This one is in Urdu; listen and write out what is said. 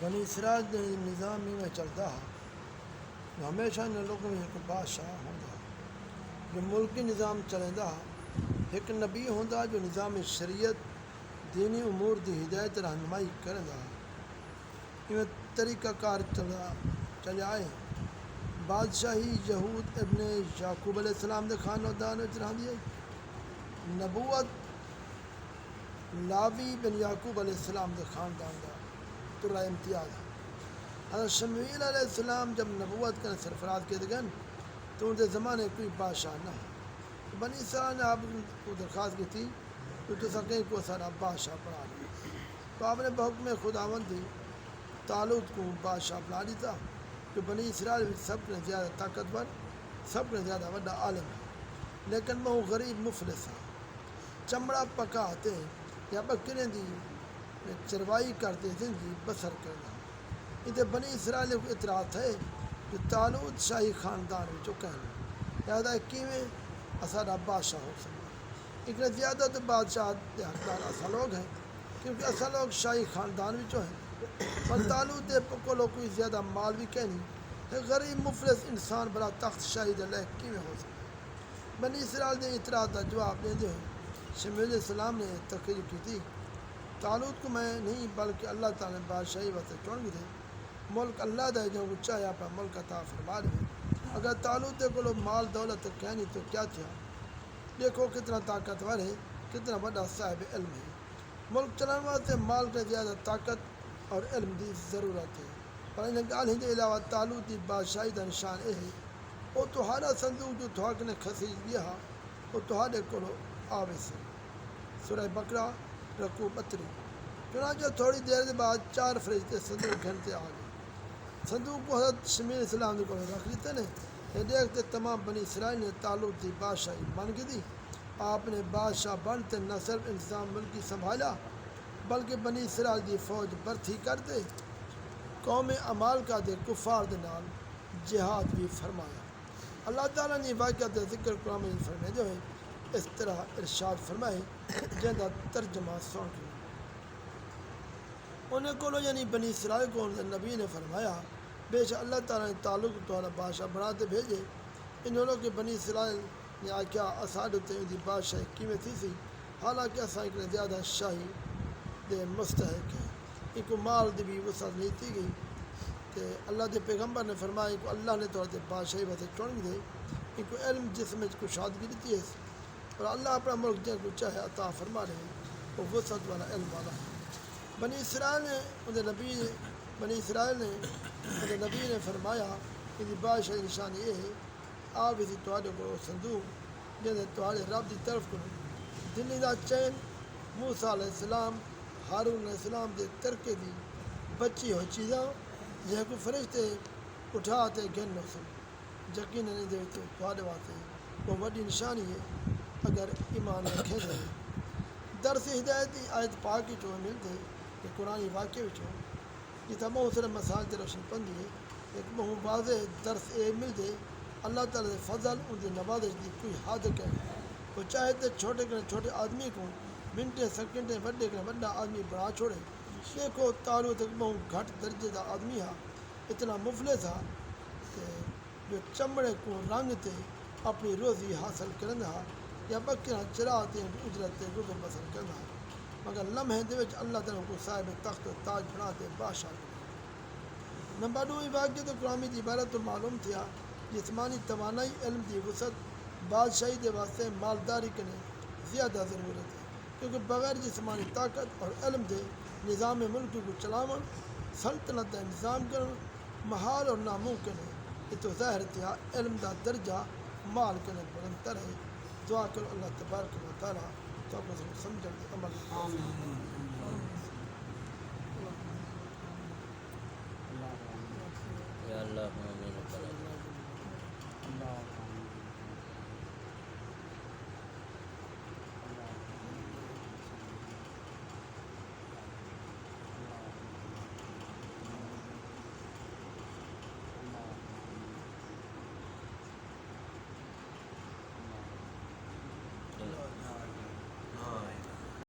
بنی اسرائیل کے نظام میں چلتا ہے ہمیشہ ان لوگوں میں ایک بادشاہ ہوتا جو ملکی نظام چلتا ایک نبی ہوتا جو نظام شریعت دینی امور دی ہدایت رہنمائی کرتا ان طریقہ کار چلا ہے بادشاہی یہود ابن یعقوب علیہ السلام کے خاندان رہی ہے نبوت لاوی بن یعقوب علیہ السلام کے خاندان کا ترا امتیاز ہے حضرت شمویل علیہ السلام جب نبوت کا سرفراز کیے گئے تو ان کے زمانے کوئی بادشاہ نہ ہے بنی اسرائیل نے آپ کو درخواست کی تھی تو سکیں کو سارا بادشاہ بنا لیا تو آپ نے بحکم خداوند دی طالوت کو بادشاہ بنا دیتا جو بنی اسرائیل میں سب نے زیادہ طاقتور سب نے زیادہ بڑا عالم ہے لیکن وہ غریب مفلس ہے چمڑا پکاتے یا بکرے دی چروائی کرتے زندگی بسر کرنا اتنے بنی اسرائیل کو اطلاعات ہے جو طالوت شاہی خاندان میں کہنا لہٰذا کیویں اثر بادشاہ ہو سکتا ایک زیادہ تو بادشاہ حقدار اصا لوگ ہیں کیونکہ اصا لوگ شاہی خاندان میں ہیں پر طالوت کو کوئی زیادہ مال بھی کہنی غریب مفلس انسان بڑا تخت شاہی دلہ کیویں ہو سکتا بنی اسرائیل نے اطلاعات کا جواب دے دے شمویل علیہ السلام نے تقریر کی تھی طالوت کو میں نہیں بلکہ اللہ تعالیٰ نے بادشاہی واسطے چن گئے ملک اللہ دے جو چاہیا پر ملک عطا فرما دے اگر طالوت کو مال دولت کہنی تو کیا تھا دیکھو کتنا طاقتور ہے کتنا بڑا صاحب علم ہے ملک چلانے واسطے مال کے زیادہ طاقت اور علم کی ضرورت ہے پر ان گال کے علاوہ طالوت کی بادشاہی کا نشان یہ ہے وہ تہاڈا صندوق جو تھوڑا نے خسیج دیا وہ تہاڈے کو آوے سے سورہ بقرہ رکوع 32 چنانچہ تھوڑی دیر کے بعد 4 فرشتے صندوق گھنتے آ گئے صندوق کو حضرت شمویل اسلام کو رکھ لیتے نے یہ دیکھتے تمام بنی اسرائیل نے طالوت کی بادشاہی بن گئی تھی آپ نے بادشاہ بنتے نہ صرف انتظام ملکی سنبھالا بلکہ بنی اسرائیل کی فوج برتھی کرتے قوم عمال کا دے کفار دے نال جہاد بھی فرمایا اللہ تعالیٰ نے واقعہ ذکر قرآن میں فرمائے جو ہے اس طرح ارشاد فرمائے جہاں ترجمہ سن کے انہیں کو یعنی بنی اسرائیل کو نبی نے فرمایا بے شک اللہ تعالیٰ نے تعلق تعالیٰ بادشاہ بناتے بھیجے انہوں کے بنی اسرائیل نے آکھیا اساڈ تے ان دی بادشاہی کیویں تھی سی حالانکہ اساں ایک زیادہ شاہی دے مستحق ہے ان کو مال دی بھی وسعت نہیں تھی گئی تے اللہ دے پیغمبر نے فرمایا کہ اللہ نے تو بادشاہی واسطے چن دے ان کو علم جسم میں کشادگی دیتی ہے اور اللہ اپنا ملک جن کو چاہے عطا فرما رہے وہ وسعت والا علم والا ہے بنی اسرائیل نے انہیں نبی نے فرمایا کہ بادشاہی نشان یہ ہے آپ اسی تھوڑے کو صندوق جیسے تھوڑے رب کی طرف کو دلی کا چین موسیٰ علیہ السلام ہارون علیہ السلام کے ترکے دی بچی ہوئی چیزاں جہاں کو فرشتے اٹھاتے گن نہ سن یقین نہیں دے تھوڑے واسطے وہ بڑی نشانی ہے اگر ایمان رکھے جائے درس ہدایتی آیت پاکی چو ملتے کہ قرآن واقعے جتنا بہت سارے مسائل سے روشن پندی ہے ایک بہت واضح درس اے ملتے اللہ تعالیٰ فضل ان کی نوازش کی کوئی حد کہ وہ چاہے تو چھوٹے کرنے چھوٹے آدمی کو منٹیں سیکنڈیں وڈے کرنے وڈا آدمی بڑا چھوڑے دیکھو طالوت ایک بہت گھٹ درجے کا آدمی ہے اتنا مفلس ہے کہ جو چمڑے کو رنگ تے اپنی روزی حاصل کرنا یا بکرا چراتے اجرت گزر بسر کرنا مگر لمحے دے وچ اللہ تعالیٰ کو صاحب تخت تاج بناتے بادشاہ نمبر 2 واقعہ تو قرآن کی عبارت تو معلوم تھیا جسمانی توانائی علم کی وسعت بادشاہی کے واسطے مالداری کے زیادہ ضرورت ہے کیونکہ بغیر جسمانی طاقت اور علم دے نظام ملک کو چلاون سلطنت کا انتظام کرن محال اور ناممکن ہے یہ تو ظاہر تھیا علم کا درجہ مال کے بلندتر ہے دعا کرو اللہ تبارک و تعالیٰ تو آپ کو سمجھنے عمل